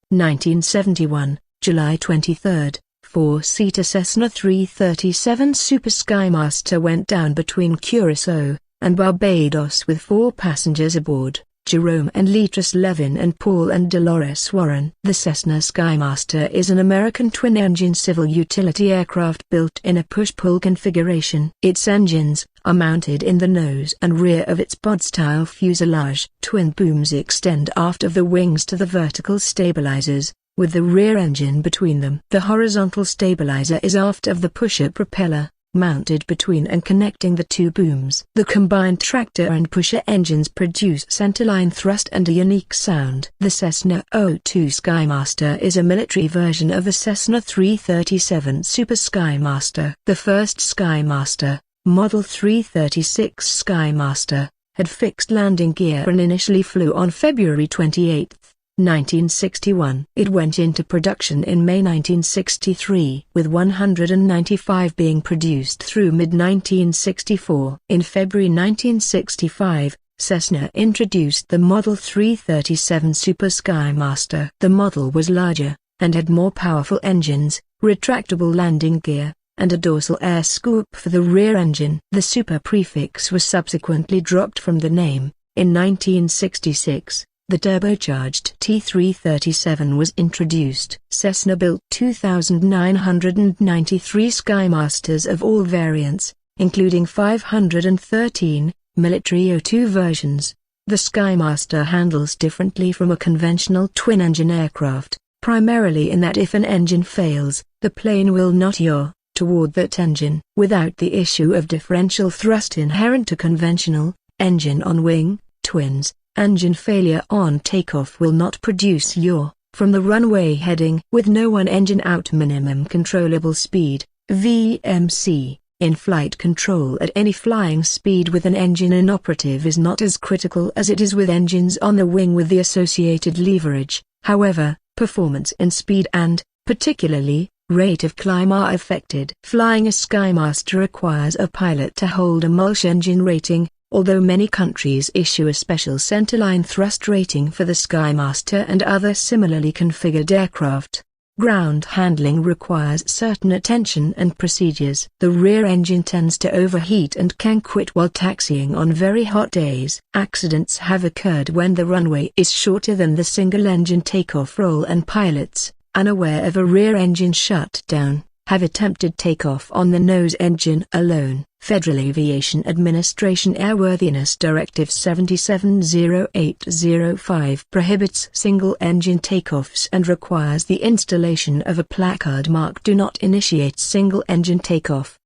1971, July 23, four-seater Cessna 337 Super Skymaster went down between Curasou and Barbados with 4 passengers aboard, Jerome and Leatrice, Levin and Paul and Delores Warren. The Cessna Skymaster is an American twin-engine civil utility aircraft built in a push-pull configuration. Its engines are mounted in the nose and rear of its pod-style fuselage. Twin booms extend aft of the wings to the vertical stabilizers, with the rear engine between them. The horizontal stabilizer is aft of the pusher propeller, mounted between and connecting the 2 booms. The combined tractor and pusher engines produce centerline thrust and a unique sound. The Cessna 02 Skymaster is a military version of the Cessna 337 Super Skymaster. The first Skymaster, Model 336 Skymaster, had fixed landing gear and initially flew on February 28, 1961. It went into production in May 1963, with 195 being produced through mid-1964. In February 1965, Cessna introduced the Model 337 Super Skymaster. The model was larger, and had more powerful engines, retractable landing gear, and a dorsal air scoop for the rear engine. The Super prefix was subsequently dropped from the name. In 1966, the turbocharged T337 was introduced. Cessna built 2,993 Skymasters of all variants, including 513 military 02 versions. The Skymaster handles differently from a conventional twin-engine aircraft, primarily in that if an engine fails, the plane will not yaw toward that engine. Without the issue of differential thrust inherent to conventional engine on wing twins, engine failure on takeoff will not produce yaw from the runway heading. With no one engine out, minimum controllable speed, VMC, in flight control at any flying speed with an engine inoperative is not as critical as it is with engines on the wing with the associated leverage. However, performance and speed and, particularly, rate of climb are affected. Flying a Skymaster requires a pilot to hold a mulch engine rating, although many countries issue a special centerline thrust rating for the Skymaster and other similarly configured aircraft. Ground handling requires certain attention and procedures. The rear engine tends to overheat and can quit while taxiing on very hot days. Accidents have occurred when the runway is shorter than the single-engine takeoff roll and pilots, unaware of a rear engine shutdown, have attempted takeoff on the nose engine alone. Federal Aviation Administration Airworthiness Directive 770805 prohibits single-engine takeoffs and requires the installation of a placard marked "Do not initiate single-engine takeoff."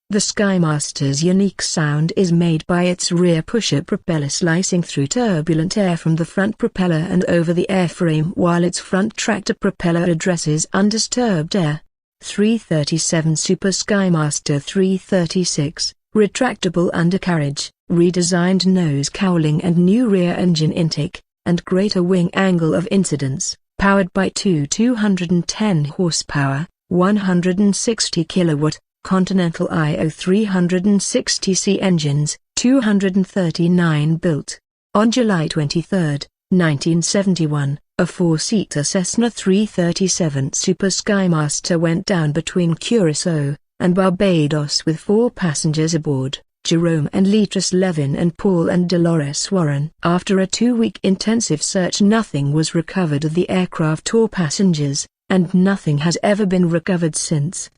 The Skymaster's unique sound is made by its rear pusher propeller slicing through turbulent air from the front propeller and over the airframe, while its front tractor propeller addresses undisturbed air. 337 Super Skymaster 336, retractable undercarriage, redesigned nose cowling and new rear engine intake, and greater wing angle of incidence, powered by two 210 horsepower, 160 kilowatt, Continental IO 360C engines, 239 built. On July 23, 1971, a four-seater Cessna 337 Super Skymaster went down between Curasou and Barbados with 4 passengers aboard, Jerome and Leatrice, Levin and Paul and Delores Warren. After a 2-week intensive search, nothing was recovered of the aircraft or passengers, and nothing has ever been recovered since.